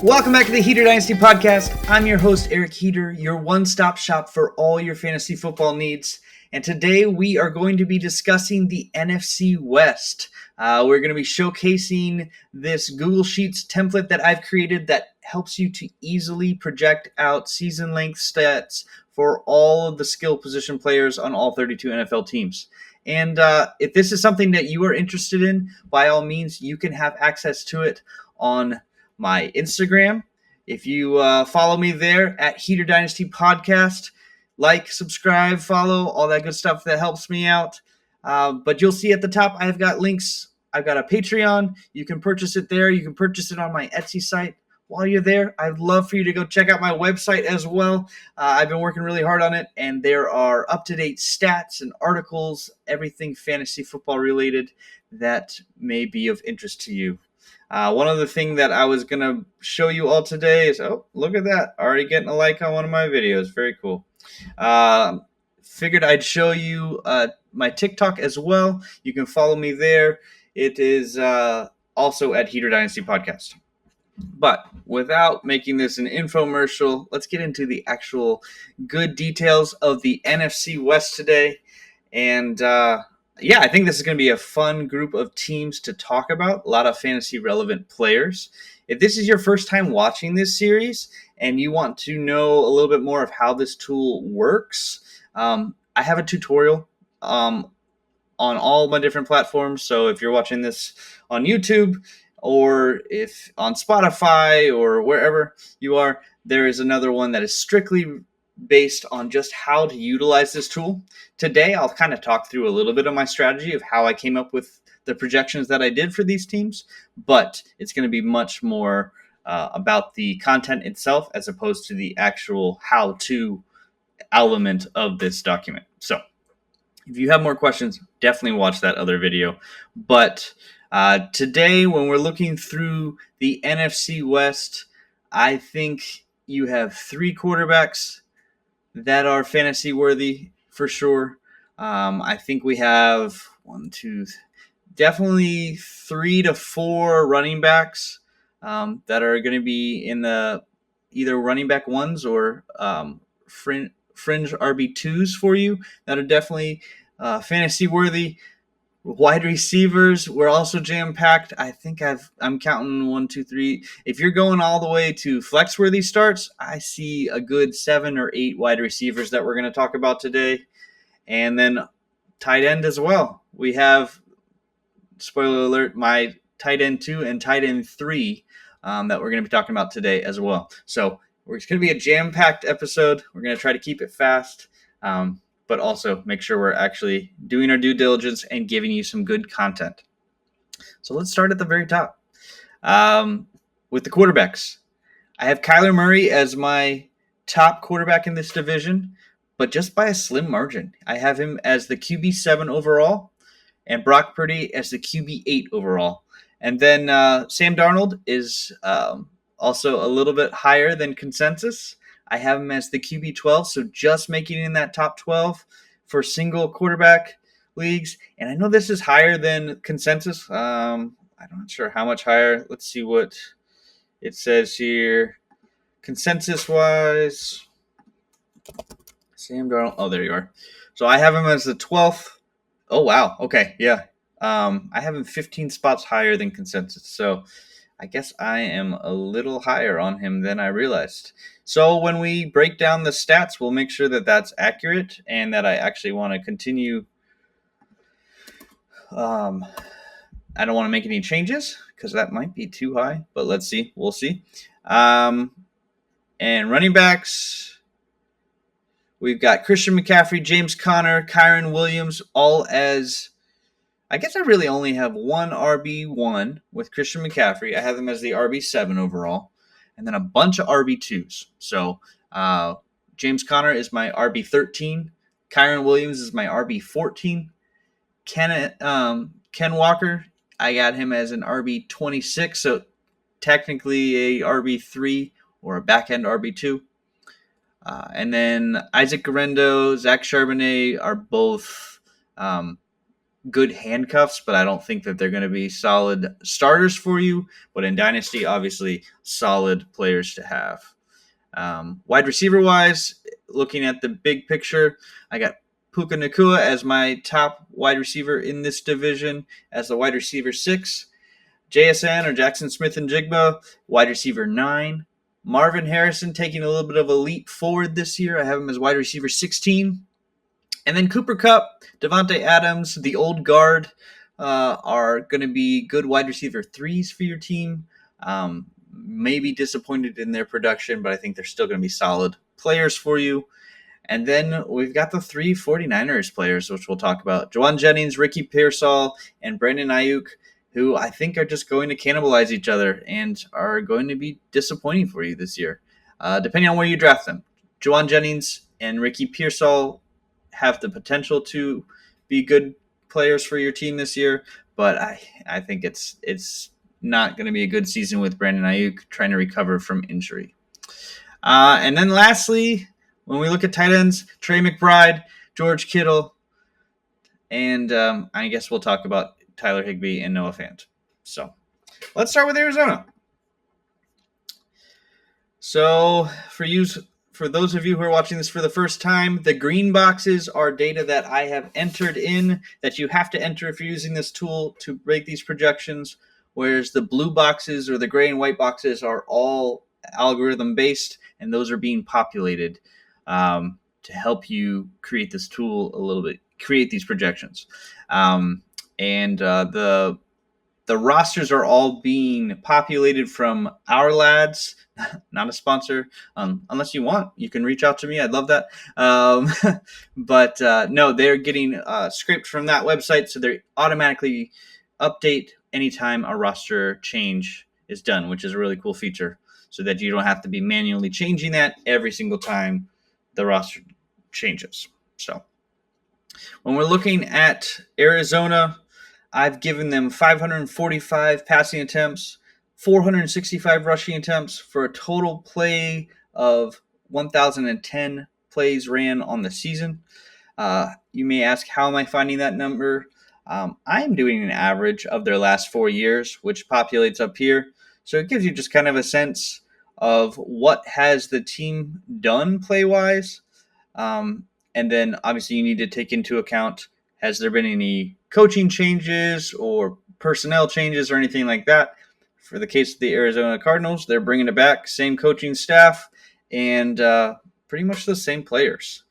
Welcome back to the Heater Dynasty Podcast. I'm your host, Eric Heater, your one-stop shop for all your fantasy football needs. And today we are going to be discussing the NFC West. We're going to be showcasing this Google Sheets template that I've created that helps you to easily project out season-length stats for all of the skill position players on all 32 NFL teams. And if this is something that you are interested in, by all means, you can have access to it on my Instagram. If you follow me there at Heater Dynasty Podcast, like, subscribe, follow, all that good stuff that helps me out. But you'll see at the top, I've got links. I've got a Patreon. You can purchase it there. You can purchase it on my Etsy site. While you're there, I'd love for you to go check out my website as well. I've been working really hard on it, and there are up-to-date stats and articles, everything fantasy football related that may be of interest to you. One other thing that I was going to show you all today is, oh, look at that. Already getting a like on one of my videos. Very cool. Figured I'd show you my TikTok as well. You can follow me there. It is also at Heater Dynasty Podcast. But without making this an infomercial, let's get into the actual good details of the NFC West today. And I think this is going to be a fun group of teams to talk about. A lot of fantasy relevant players. If this is your first time watching this series and you want to know a little bit more of how this tool works, I have a tutorial on all my different platforms. So if you're watching this on YouTube or if on Spotify or wherever you are, there is another one that is strictly based on just how to utilize this tool. Today, I'll kind of talk through a little bit of my strategy of how I came up with the projections that I did for these teams, but it's going to be much more about the content itself as opposed to the actual how-to element of this document. So if you have more questions, definitely watch that other video. But today, when we're looking through the NFC West, I think you have three quarterbacks that are fantasy worthy for sure. I think we have definitely 3 to 4 running backs that are going to be in the either running back ones or fringe RB2s for you that are definitely fantasy worthy. Wide receivers, we're also jam-packed. I think I'm counting 1, 2, 3. If you're going all the way to flex-worthy starts, I see a good 7 or 8 wide receivers that we're going to talk about today. And then tight end as well. We have, spoiler alert, my tight end 2 and tight end 3 that we're going to be talking about today as well. So it's going to be a jam-packed episode. We're going to try to keep it fast. But also make sure we're actually doing our due diligence and giving you some good content. So let's start at the very top. With the quarterbacks, I have Kyler Murray as my top quarterback in this division, but just by a slim margin. I have him as the QB7 overall and Brock Purdy as the QB8 overall. And then Sam Darnold is also a little bit higher than consensus. I have him as the QB12, so just making it in that top 12 for single quarterback leagues. And I know this is higher than consensus. I'm not sure how much higher. Let's see what it says here. Consensus-wise, Sam Darnold. Oh, there you are. So I have him as the 12th. Oh, wow. Okay, yeah. I have him 15 spots higher than consensus. So I guess I am a little higher on him than I realized. So when we break down the stats, we'll make sure that that's accurate and that I actually want to continue. I don't want to make any changes because that might be too high, but let's see. We'll see. And running backs, we've got Christian McCaffrey, James Conner, Kyren Williams, all as... I guess I really only have one RB1 with Christian McCaffrey. I have him as the RB7 overall, and then a bunch of RB2s. So James Conner is my RB13. Kyren Williams is my RB14. Ken Walker, I got him as an RB26, so technically a RB3 or a back-end RB2. And then Isaac Guerendo, Zach Charbonnet are both good handcuffs, but I don't think that they're going to be solid starters for you. But in Dynasty, obviously, solid players to have. Wide receiver wise, looking at the big picture, I got Puka Nacua as my top wide receiver in this division as the wide receiver 6. JSN or Jackson Smith and Jigba, wide receiver 9. Marvin Harrison taking a little bit of a leap forward this year. I have him as wide receiver 16. And then Cooper Kupp, Devontae Adams, the old guard, are going to be good wide receiver 3s for your team. Maybe disappointed in their production, but I think they're still going to be solid players for you. And then we've got the 3 49ers players, which we'll talk about. Juwan Jennings, Ricky Pearsall, and Brandon Ayuk, who I think are just going to cannibalize each other and are going to be disappointing for you this year, depending on where you draft them. Juwan Jennings and Ricky Pearsall have the potential to be good players for your team this year, but I think it's not going to be a good season with Brandon Ayuk trying to recover from injury. And then lastly, when we look at tight ends, Trey McBride, George Kittle, and I guess we'll talk about Tyler Higbee and Noah Fant. So let's start with Arizona. So for those of you who are watching this for the first time, the green boxes are data that I have entered in that you have to enter if you're using this tool to break these projections, whereas the blue boxes or the gray and white boxes are all algorithm based, and those are being populated to help you create this tool a little bit, create these projections. The rosters are all being populated from Our Lads, not a sponsor. Unless you want, you can reach out to me. I'd love that. But no, they're getting scraped from that website, so they automatically update anytime a roster change is done, which is a really cool feature, so that you don't have to be manually changing that every single time the roster changes. So when we're looking at Arizona, I've given them 545 passing attempts, 465 rushing attempts for a total play of 1,010 plays ran on the season. You may ask, how am I finding that number? I'm doing an average of their last 4 years, which populates up here. So it gives you just kind of a sense of what has the team done play-wise. And then obviously you need to take into account, has there been any coaching changes or personnel changes or anything like that? For the case of the Arizona Cardinals, they're bringing it back, same coaching staff, and pretty much the same players.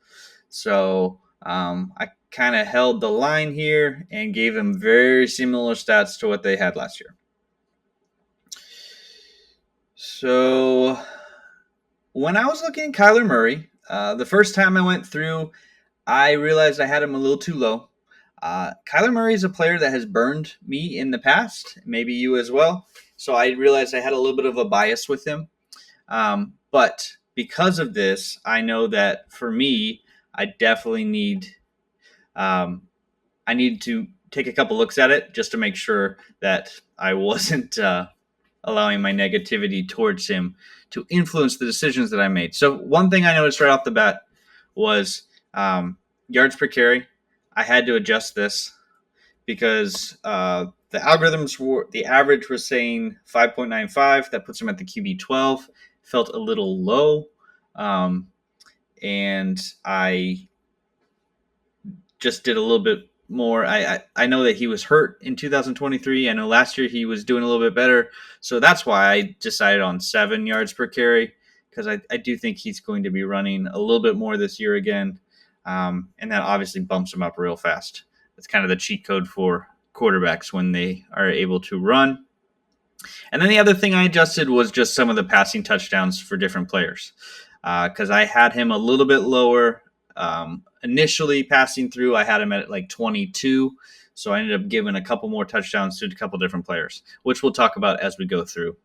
So I kind of held the line here and gave them very similar stats to what they had last year. So when I was looking at Kyler Murray, the first time I went through, I realized I had him a little too low. Kyler Murray is a player that has burned me in the past, maybe you as well. So I realized I had a little bit of a bias with him. But because of this, I know that for me, I definitely need to take a couple looks at it just to make sure that I wasn't allowing my negativity towards him to influence the decisions that I made. So one thing I noticed right off the bat was yards per carry. I had to adjust this because the average was saying 5.95. That puts him at the QB 12. Felt a little low. And I just did a little bit more. I know that he was hurt in 2023. I know last year he was doing a little bit better. So that's why I decided on 7 yards per carry, because I do think he's going to be running a little bit more this year again. And that obviously bumps him up real fast. It's kind of the cheat code for quarterbacks when they are able to run. And then the other thing I adjusted was just some of the passing touchdowns for different players, because I had him a little bit lower. Initially passing through, I had him at like 22. So I ended up giving a couple more touchdowns to a couple different players, which we'll talk about as we go through.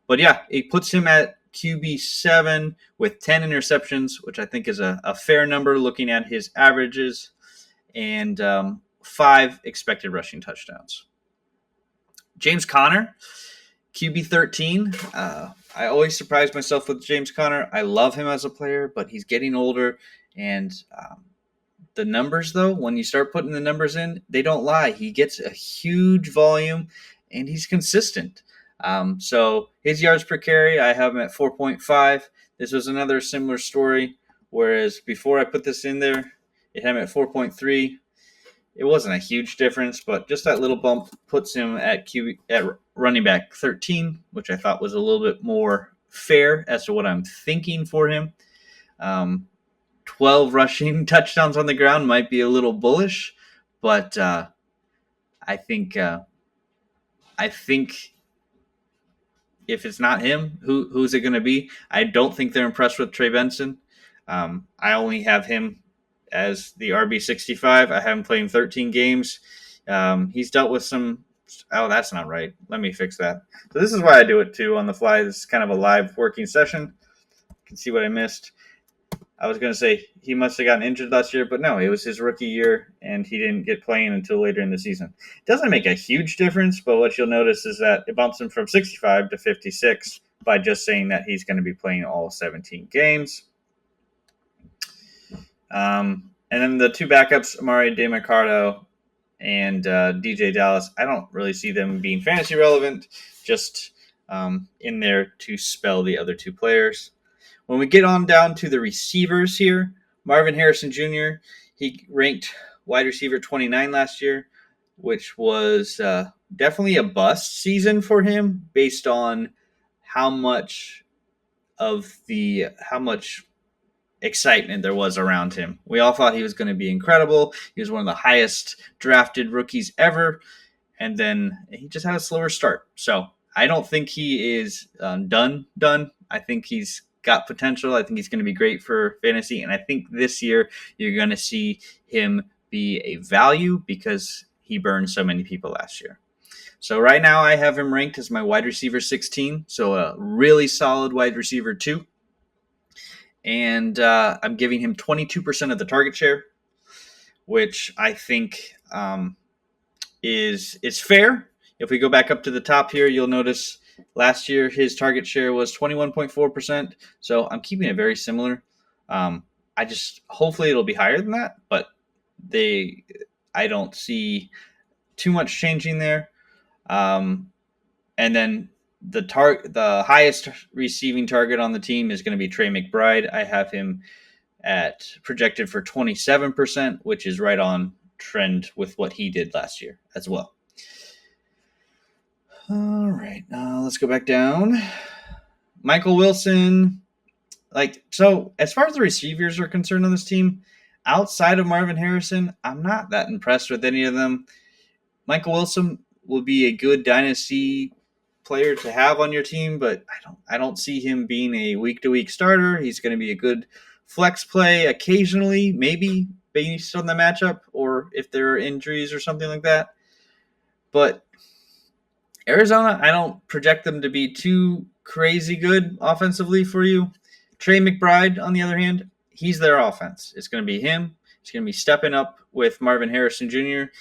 But yeah, it puts him at QB 7 with 10 interceptions, which I think is a fair number looking at his averages, and 5 expected rushing touchdowns. James Conner, QB 13. I always surprise myself with James Conner. I love him as a player, but he's getting older, and the numbers, though, when you start putting the numbers in, they don't lie. He gets a huge volume, and he's consistent. So his yards per carry, I have him at 4.5. This was another similar story, whereas before I put this in there, it had him at 4.3. It wasn't a huge difference, but just that little bump puts him at running back 13, which I thought was a little bit more fair as to what I'm thinking for him. 12 rushing touchdowns on the ground might be a little bullish, but I think if it's not him, who's it going to be? I don't think they're impressed with Trey Benson. I only have him as the RB65. I have him playing 13 games. He's dealt with some. Oh, that's not right. Let me fix that. So this is why I do it too on the fly. This is kind of a live working session. You can see what I missed. I was going to say he must have gotten injured last year, but no, it was his rookie year, and he didn't get playing until later in the season. It doesn't make a huge difference, but what you'll notice is that it bumps him from 65 to 56 by just saying that he's going to be playing all 17 games. And then the two backups, Amari DeMarcado and DJ Dallas, I don't really see them being fantasy relevant, just in there to spell the other two players. When we get on down to the receivers here, Marvin Harrison Jr., he ranked wide receiver 29 last year, which was definitely a bust season for him based on how much excitement there was around him. We all thought he was going to be incredible. He was one of the highest drafted rookies ever, and then he just had a slower start. So I don't think he is done. I think he's got potential. I think he's going to be great for fantasy, and I think this year you're going to see him be a value because he burned so many people last year. So right now I have him ranked as my wide receiver 16, so a really solid wide receiver 2. And I'm giving him 22% of the target share, which I think is fair. If we go back up to the top here, you'll notice last year his target share was 21.4%. So I'm keeping it very similar. Hopefully it'll be higher than that, but I don't see too much changing there. And then the highest receiving target on the team is going to be Trey McBride. I have him at projected for 27%, which is right on trend with what he did last year as well. All right, let's go back down. Michael Wilson. So as far as the receivers are concerned on this team, outside of Marvin Harrison, I'm not that impressed with any of them. Michael Wilson will be a good dynasty player to have on your team, but I don't see him being a week-to-week starter. He's going to be a good flex play occasionally, maybe based on the matchup or if there are injuries or something like that. But Arizona, I don't project them to be too crazy good offensively for you. Trey McBride, on the other hand, he's their offense. It's going to be him. It's going to be stepping up with Marvin Harrison Jr.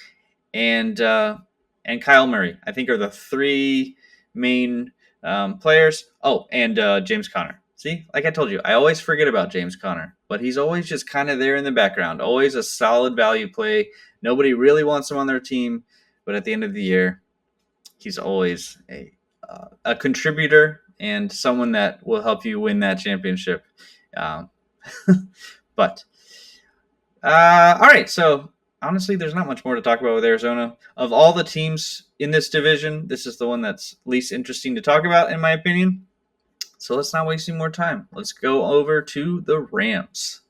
and Kyle Murray, I think, are the three main players. Oh, and James Conner. See, like I told you, I always forget about James Conner, but he's always just kind of there in the background, always a solid value play. Nobody really wants him on their team, but at the end of the year, he's always a contributor and someone that will help you win that championship. But all right, so honestly, there's not much more to talk about with Arizona. Of all the teams in this division, this is the one that's least interesting to talk about, in my opinion. So let's not waste any more time. Let's go over to the Rams.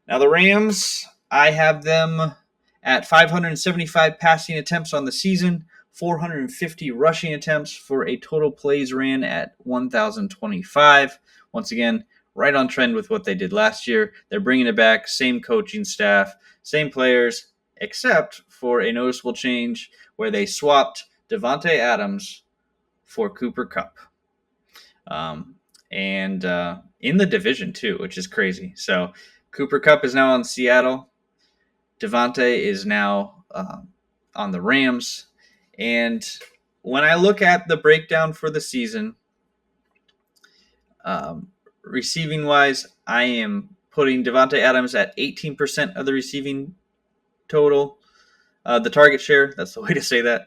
Now, the Rams, I have them at 575 passing attempts on the season, 450 rushing attempts for a total plays ran at 1,025. Once again, right on trend with what they did last year. They're bringing it back, same coaching staff, same players, except for a noticeable change where they swapped Devontae Adams for Cooper Kupp. And in the division, too, which is crazy. So Cooper Kupp is now on Seattle. Devontae is now on the Rams. And when I look at the breakdown for the season, receiving-wise, I am putting Devontae Adams at 18% of the receiving total. The target share, that's the way to say that.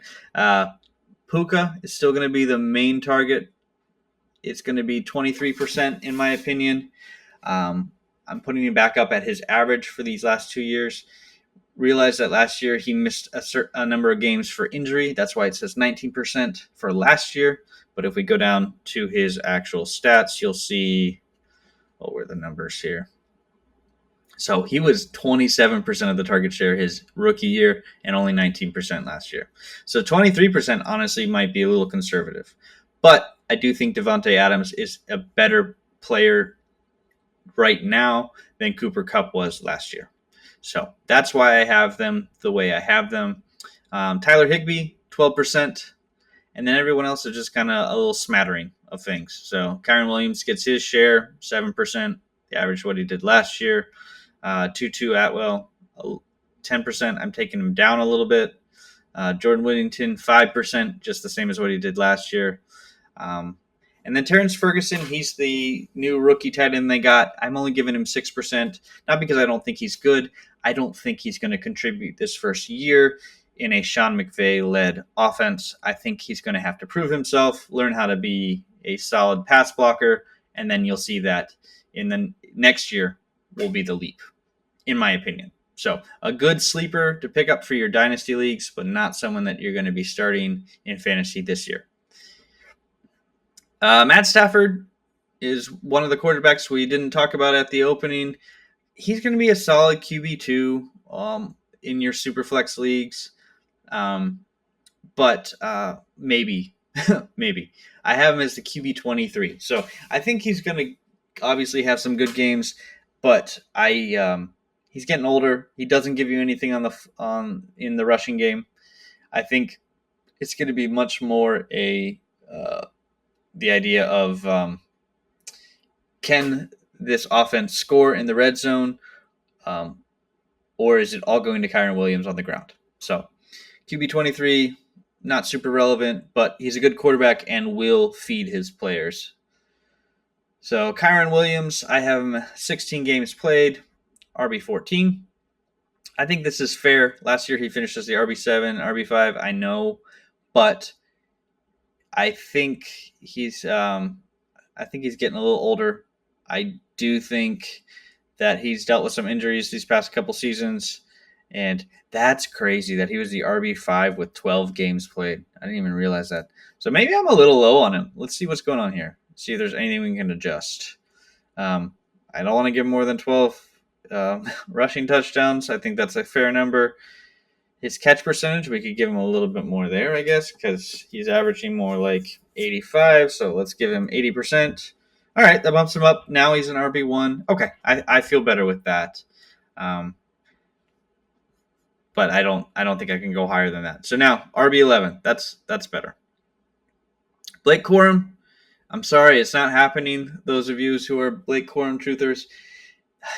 Puka is still going to be the main target. It's going to be 23% in my opinion. I'm putting him back up at his average for these last 2 years. Realize that last year he missed a number of games for injury. That's why it says 19% for last year. But if we go down to his actual stats, you'll see, what were the numbers here? So he was 27% of the target share his rookie year and only 19% last year. So 23% honestly might be a little conservative. But I do think Devontae Adams is a better player right now than Cooper Kupp was last year. So that's why I have them the way I have them. Tyler Higbee, 12%. And then everyone else is just kind of a little smattering of things. So Kyren Williams gets his share, 7%, the average what he did last year. Tutu Atwell, 10%. I'm taking him down a little bit. Jordan Whittington, 5%, just the same as what he did last year. And then Terrence Ferguson, he's the new rookie tight end they got. I'm only giving him 6%, not because I don't think he's good. I don't think he's going to contribute this first year in a Sean McVay-led offense. I think he's going to have to prove himself, learn how to be a solid pass blocker, and then you'll see that in the next year will be the leap, in my opinion. So a good sleeper to pick up for your dynasty leagues, but not someone that you're going to be starting in fantasy this year. Matt Stafford is one of the quarterbacks we didn't talk about at the opening. He's going to be a solid QB2 in your Superflex leagues. But maybe. I have him as the QB 23. So I think he's going to obviously have some good games, but he's getting older. He doesn't give you anything in the rushing game. I think it's going to be much more the idea of can this offense score in the red zone, or is it all going to Kyren Williams on the ground? So QB 23, not super relevant, but he's a good quarterback and will feed his players. So Kyren Williams, I have him 16 games played, RB 14. I think this is fair. Last year he finished as the RB7, RB5, I know, but I think he's getting a little older. I do think that he's dealt with some injuries these past couple seasons, and that's crazy that he was the RB5 with 12 games played. I didn't even realize that. So maybe I'm a little low on him. Let's see what's going on here. See if there's anything we can adjust. I don't want to give him more than 12 rushing touchdowns. I think that's a fair number. His catch percentage, we could give him a little bit more there, I guess, because he's averaging more like 85. So let's give him 80%. All right, that bumps him up. Now he's an RB1. Okay, I feel better with that. But I don't think I can go higher than that. So now RB11. That's better. Blake Corum. I'm sorry, it's not happening. Those of you who are Blake Corum truthers,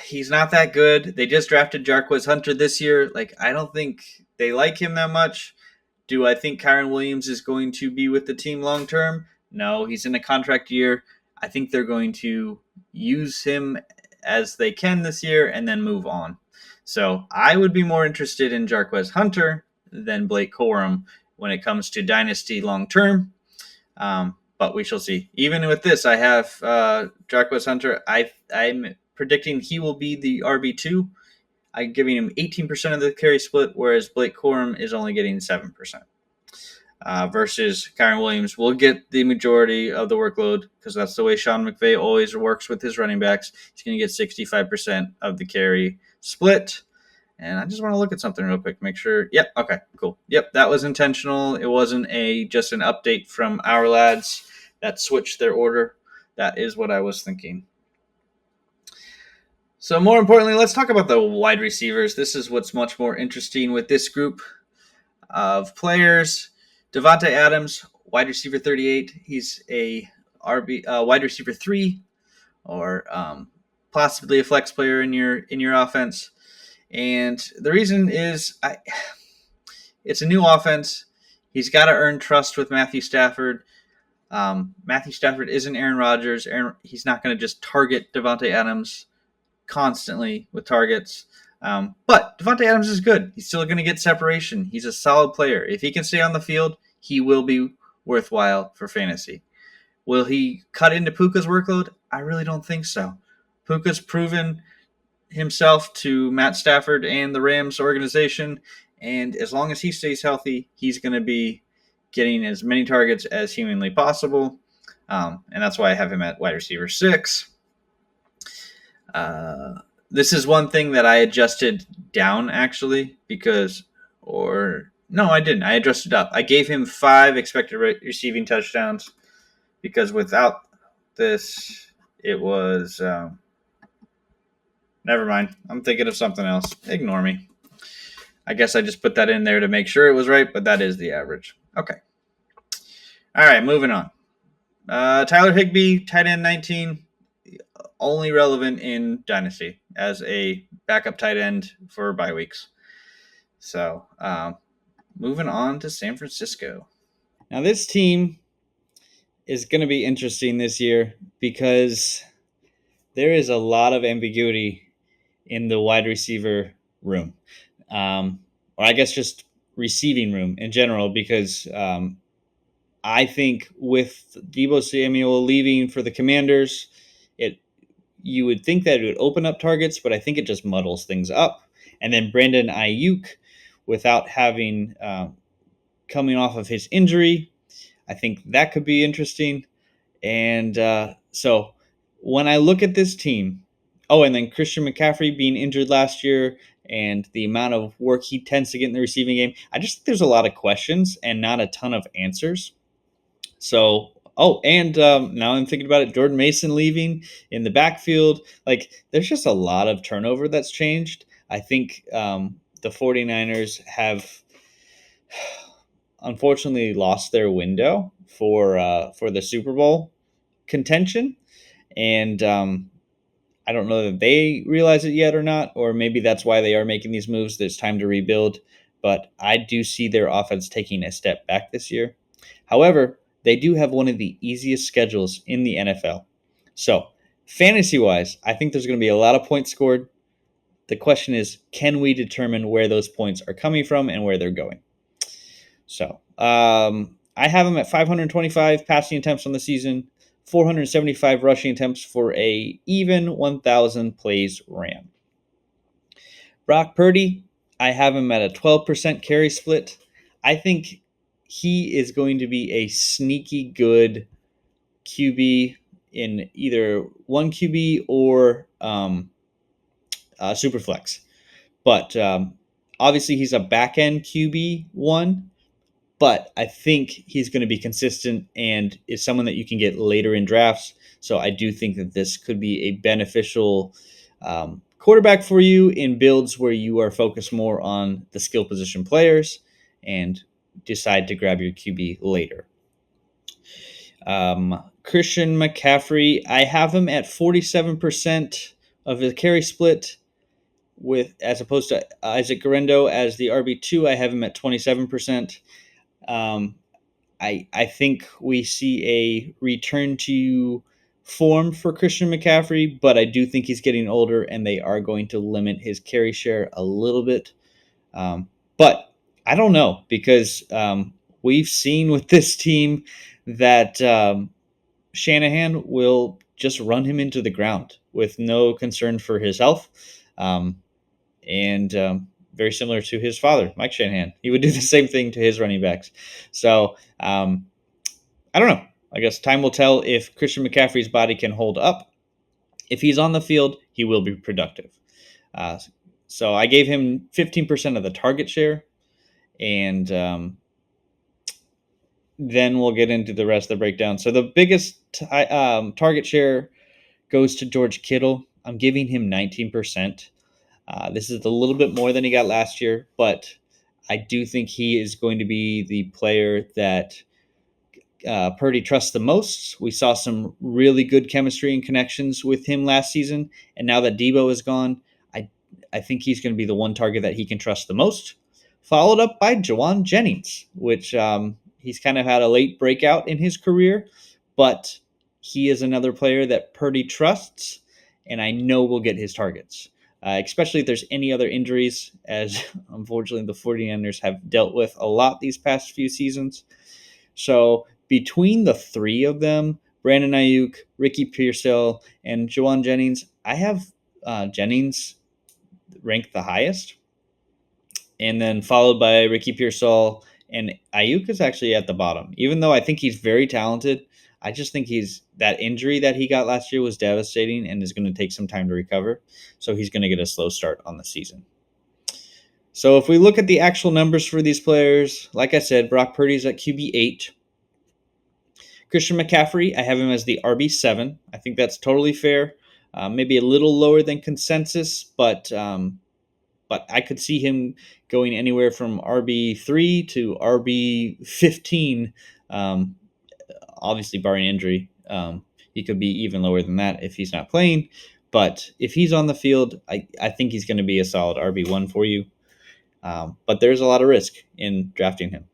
he's not that good. They just drafted Jarquez Hunter this year. I don't think they like him that much. Do I think Kyren Williams is going to be with the team long term? No, he's in a contract year. I think they're going to use him as they can this year and then move on. So I would be more interested in Jarquez Hunter than Blake Corum when it comes to dynasty long term. But we shall see. Even with this, I have Jarquez Hunter. I'm predicting he will be the RB2. I'm giving him 18% of the carry split, whereas Blake Corum is only getting 7%. Versus Kyren Williams will get the majority of the workload because that's the way Sean McVay always works with his running backs. He's going to get 65% of the carry split. And I just want to look at something real quick, make sure. Yep, okay, cool. Yep, that was intentional. It wasn't just an update from our lads that switched their order. That is what I was thinking. So more importantly, let's talk about the wide receivers. This is what's much more interesting with this group of players. Devontae Adams, wide receiver 38. He's a wide receiver 3 or possibly a flex player in your offense. And the reason is it's a new offense. He's got to earn trust with Matthew Stafford. Matthew Stafford isn't Aaron Rodgers. He's not going to just target Devontae Adams constantly with targets. But Devontae Adams is good. He's still going to get separation. He's a solid player. If he can stay on the field, he will be worthwhile for fantasy. Will he cut into Puka's workload? I really don't think so. Puka's proven himself to Matt Stafford and the Rams organization, and as long as he stays healthy, he's going to be getting as many targets as humanly possible, and that's why I have him at wide receiver 6. This is one thing that I adjusted down, actually, no, I didn't. I adjusted up. I gave him 5 expected receiving touchdowns because without this, it was... never mind. I'm thinking of something else. Ignore me. I guess I just put that in there to make sure it was right, but that is the average. Okay. All right, moving on. Tyler Higbee, tight end 19, only relevant in Dynasty as a backup tight end for bye weeks. So, moving on to San Francisco. Now, this team is going to be interesting this year because there is a lot of ambiguity in the wide receiver room, or I guess just receiving room in general, because I think with Deebo Samuel leaving for the Commanders, you would think that it would open up targets, but I think it just muddles things up. And then Brandon Ayuk, without having coming off of his injury, I think that could be interesting. And so when I look at this team, and then Christian McCaffrey being injured last year and the amount of work he tends to get in the receiving game, I just think there's a lot of questions and not a ton of answers. So, now I'm thinking about it, Jordan Mason leaving in the backfield. Like, there's just a lot of turnover that's changed. I think the 49ers have unfortunately lost their window for the Super Bowl contention. And I don't know that they realize it yet or not, or maybe that's why they are making these moves. There's time to rebuild. But I do see their offense taking a step back this year. However, they do have one of the easiest schedules in the NFL. So, fantasy-wise, I think there's going to be a lot of points scored. The question is, can we determine where those points are coming from and where they're going? So, I have them at 525 passing attempts on the season, 475 rushing attempts for a even 1,000 plays ran. Brock Purdy, I have him at a 12% carry split. I think he is going to be a sneaky good QB in either one QB or Superflex. But obviously he's a back-end QB one, but I think he's going to be consistent and is someone that you can get later in drafts. So I do think that this could be a beneficial quarterback for you in builds where you are focused more on the skill position players and decide to grab your QB later. Christian McCaffrey, I have him at 47% of the carry split, as opposed to Isaac Guerrero as the RB2. I have him at 27%. I think we see a return to form for Christian McCaffrey, but I do think he's getting older, and they are going to limit his carry share a little bit. But I don't know, because we've seen with this team that Shanahan will just run him into the ground with no concern for his health. Very similar to his father, Mike Shanahan. He would do the same thing to his running backs. So I don't know. I guess time will tell if Christian McCaffrey's body can hold up. If he's on the field, he will be productive. So I gave him 15% of the target share. And then we'll get into the rest of the breakdown. So the biggest target share goes to George Kittle. I'm giving him 19%. This is a little bit more than he got last year, but I do think he is going to be the player that Purdy trusts the most. We saw some really good chemistry and connections with him last season, and now that Deebo is gone, I think he's going to be the one target that he can trust the most, followed up by Jawan Jennings, which he's kind of had a late breakout in his career, but he is another player that Purdy trusts, and I know we'll get his targets, especially if there's any other injuries, as unfortunately the 49ers have dealt with a lot these past few seasons. So between the three of them, Brandon Ayuk, Ricky Pearsall, and Juwan Jennings, I have Jennings ranked the highest, and then followed by Ricky Pearsall, and Ayuk is actually at the bottom. Even though I think he's very talented, I just think that injury that he got last year was devastating and is going to take some time to recover. So he's going to get a slow start on the season. So if we look at the actual numbers for these players, like I said, Brock Purdy's at QB8. Christian McCaffrey, I have him as the RB7. I think that's totally fair. Maybe a little lower than consensus, but I could see him going anywhere from RB3 to RB15, obviously barring injury. He could be even lower than that if he's not playing. But if he's on the field, I think he's going to be a solid RB1 for you. But there's a lot of risk in drafting him.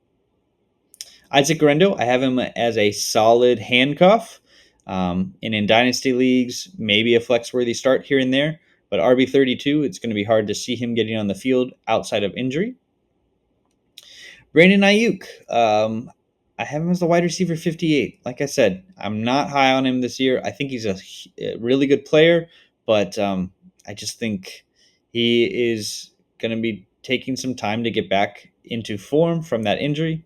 Isaac Guerendo, I have him as a solid handcuff. And in dynasty leagues, maybe a flex-worthy start here and there. But RB32, it's going to be hard to see him getting on the field outside of injury. Brandon Ayuk, I have him as the wide receiver 58. Like I said, I'm not high on him this year. I think he's a really good player, but I just think he is going to be taking some time to get back into form from that injury.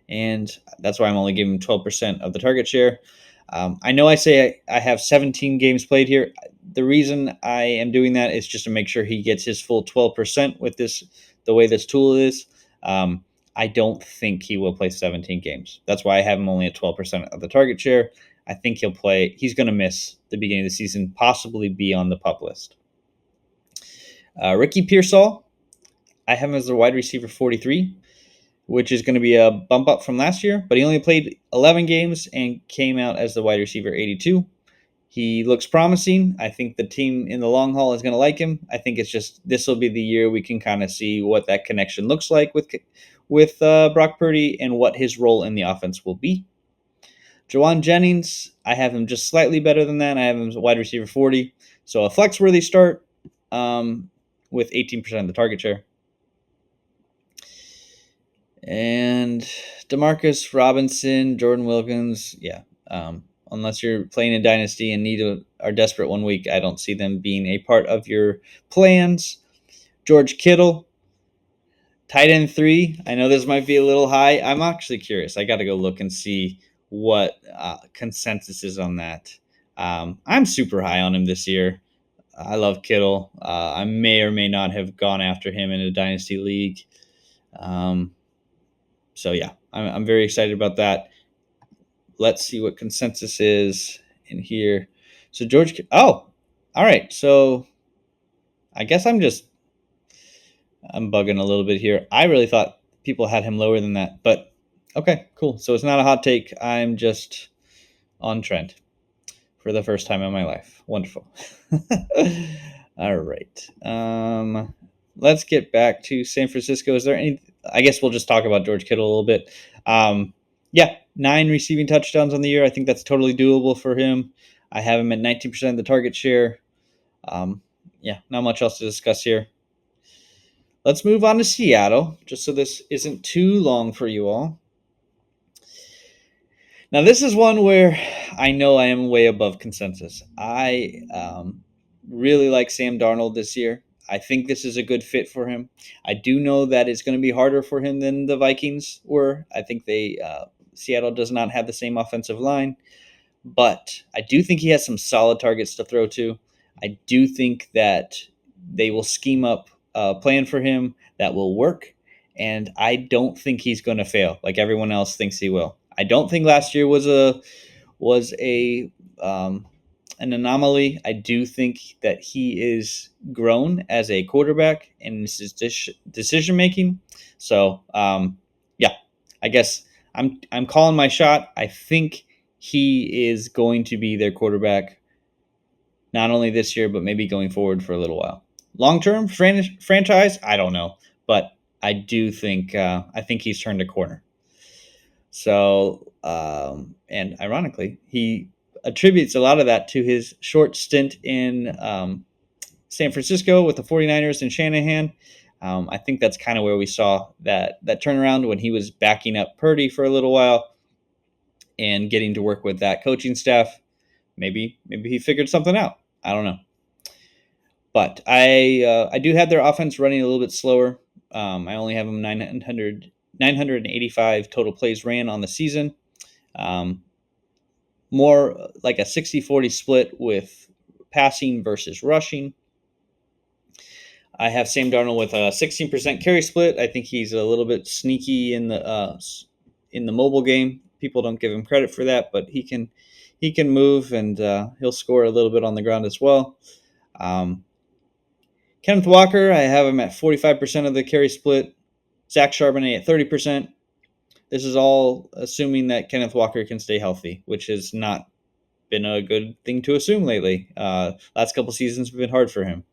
And that's why I'm only giving him 12% of the target share. I know I say I have 17 games played here. The reason I am doing that is just to make sure he gets his full 12% with the way this tool is. I don't think he will play 17 games. That's why I have him only at 12% of the target share. I think he's going to miss the beginning of the season, possibly be on the PUP list. Ricky Pearsall, I have him as the wide receiver 43, which is going to be a bump up from last year, but he only played 11 games and came out as the wide receiver 82. He looks promising. I think the team in the long haul is going to like him. I think it's just this will be the year we can kind of see what that connection looks like with Brock Purdy and what his role in the offense will be. Juwan Jennings, I have him just slightly better than that. I have him as a wide receiver 40. So a flex-worthy start with 18% of the target share. And Demarcus Robinson, Jordan Wilkins, unless you're playing a dynasty and are desperate 1 week, I don't see them being a part of your plans. George Kittle, tight end 3. I know this might be a little high. I'm actually curious. I got to go look and see what consensus is on that. I'm super high on him this year. I love Kittle. I may or may not have gone after him in a dynasty league. So yeah, I'm very excited about that. Let's see what consensus is in here. So all right. So I guess I'm bugging a little bit here. I really thought people had him lower than that, but okay, cool. So it's not a hot take. I'm just on trend for the first time in my life. Wonderful. All right. Let's get back to San Francisco. Is there any? I guess we'll just talk about George Kittle a little bit. 9 receiving touchdowns on the year. I think that's totally doable for him. I have him at 19% of the target share. Not much else to discuss here. Let's move on to Seattle, just so this isn't too long for you all. Now, this is one where I know I am way above consensus. I really like Sam Darnold this year. I think this is a good fit for him. I do know that it's going to be harder for him than the Vikings were. I think Seattle does not have the same offensive line, but I do think he has some solid targets to throw to. I do think that they will scheme up a plan for him that will work, and I don't think he's going to fail like everyone else thinks he will. I don't think last year was an anomaly. I do think that he is grown as a quarterback in his decision making. So I guess I'm calling my shot. I think he is going to be their quarterback, not only this year but maybe going forward for a little while. Long term franchise, I don't know, but I do think I think he's turned a corner. So and ironically, he attributes a lot of that to his short stint in San Francisco with the 49ers and Shanahan. I think that's kind of where we saw that turnaround when he was backing up Purdy for a little while and getting to work with that coaching staff. Maybe he figured something out. I don't know. But I do have their offense running a little bit slower. I only have them 985 total plays ran on the season. More like a 60-40 split with passing versus rushing. I have Sam Darnold with a 16% carry split. I think he's a little bit sneaky in the mobile game. People don't give him credit for that, but he can move and he'll score a little bit on the ground as well. Kenneth Walker, I have him at 45% of the carry split. Zach Charbonnet at 30%. This is all assuming that Kenneth Walker can stay healthy, which has not been a good thing to assume lately. Last couple seasons have been hard for him.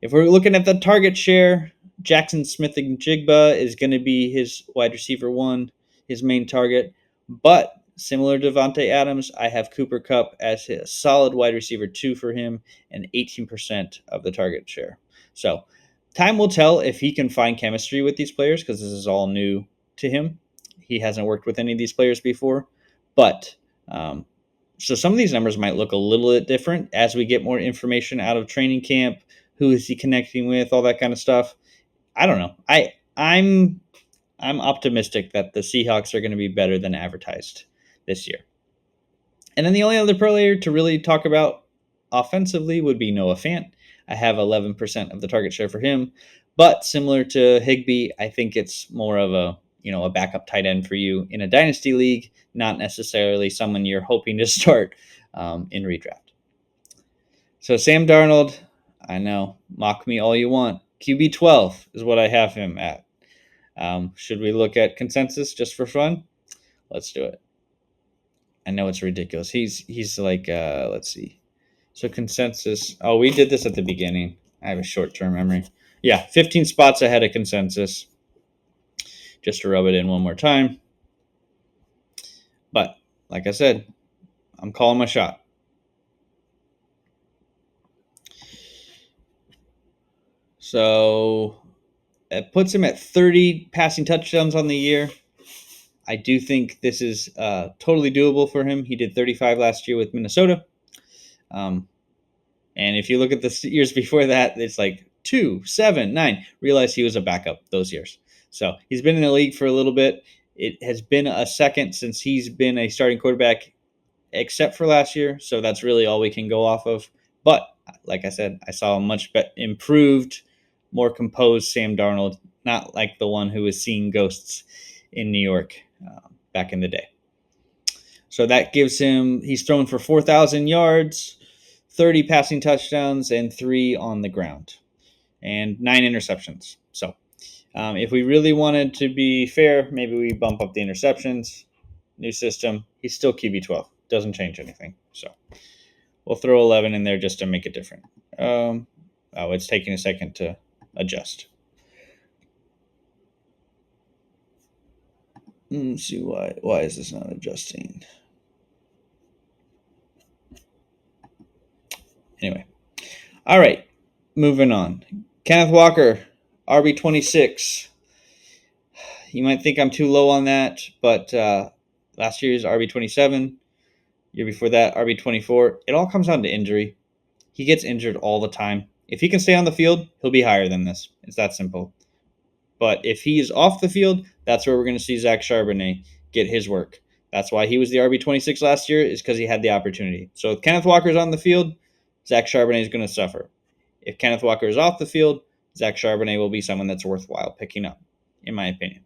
If we're looking at the target share, Jackson Smith-Njigba is going to be his wide receiver one, his main target. But similar to Davante Adams, I have Cooper Kupp as a solid wide receiver two for him and 18% of the target share. So time will tell if he can find chemistry with these players because this is all new to him. He hasn't worked with any of these players before. But so some of these numbers might look a little bit different as we get more information out of training camp. Who is he connecting with? All that kind of stuff. I don't know. I'm optimistic that the Seahawks are going to be better than advertised this year. And then the only other player to really talk about offensively would be Noah Fant. I have 11% of the target share for him. But similar to Higbee, I think it's more of a backup tight end for you in a dynasty league, not necessarily someone you're hoping to start in redraft. So Sam Darnold, I know, mock me all you want. QB 12 is what I have him at. Should we look at consensus just for fun? Let's do it. I know it's ridiculous. He's like, let's see. So consensus. Oh, we did this at the beginning. I have a short-term memory. Yeah, 15 spots ahead of consensus. Just to rub it in one more time. But like I said, I'm calling my shot. So it puts him at 30 passing touchdowns on the year. I do think this is totally doable for him. He did 35 last year with Minnesota. And if you look at the years before that, it's like 2, 7, 9. Realize he was a backup those years. So he's been in the league for a little bit. It has been a second since he's been a starting quarterback, except for last year. So that's really all we can go off of. But like I said, I saw a much improved, more composed Sam Darnold, not like the one who was seeing ghosts in New York back in the day. So that gives him, he's thrown for 4,000 yards, 30 passing touchdowns, and 3 on the ground, and 9 interceptions. So if we really wanted to be fair, maybe we bump up the interceptions. New system, he's still QB 12. Doesn't change anything. So we'll throw 11 in there just to make it different. It's taking a second to adjust. Let's see why is this not adjusting? Anyway. All right. Moving on. Kenneth Walker, RB26. You might think I'm too low on that, but last year's RB27, year before that, RB24. It all comes down to injury. He gets injured all the time. If he can stay on the field, he'll be higher than this. It's that simple. But if he is off the field, that's where we're going to see Zach Charbonnet get his work. That's why he was the RB26 last year, is because he had the opportunity. So if Kenneth Walker is on the field, Zach Charbonnet is going to suffer. If Kenneth Walker is off the field, Zach Charbonnet will be someone that's worthwhile picking up, in my opinion.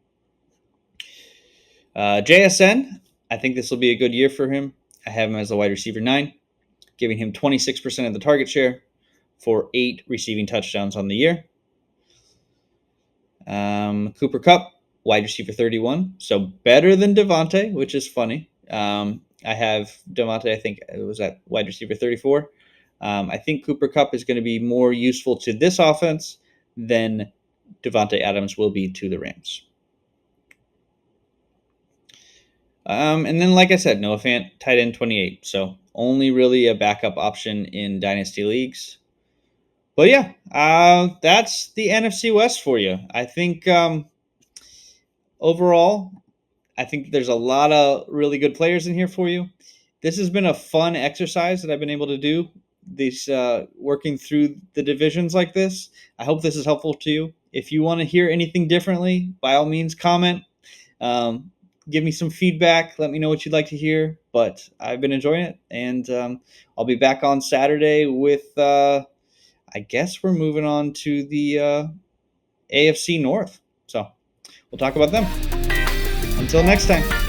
JSN, I think this will be a good year for him. I have him as a wide receiver 9, giving him 26% of the target share for 8 receiving touchdowns on the year. Cooper Kupp, wide receiver 31, so better than Davante, which is funny. I have Davante, I think it was at wide receiver 34. I think Cooper Kupp is going to be more useful to this offense than Davante Adams will be to the Rams. And then, like I said, Noah Fant, tight end 28. So only really a backup option in dynasty leagues. But yeah, that's the NFC West for you. I think overall, I think there's a lot of really good players in here for you. This has been a fun exercise that I've been able to do. These working through the divisions like this. I hope this is helpful to you. If you want to hear anything differently, by all means, comment. Um, Give me some feedback. Let me know what you'd like to hear. But I've been enjoying it, and I'll be back on Saturday with. I guess we're moving on to the AFC North. So we'll talk about them. Until next time.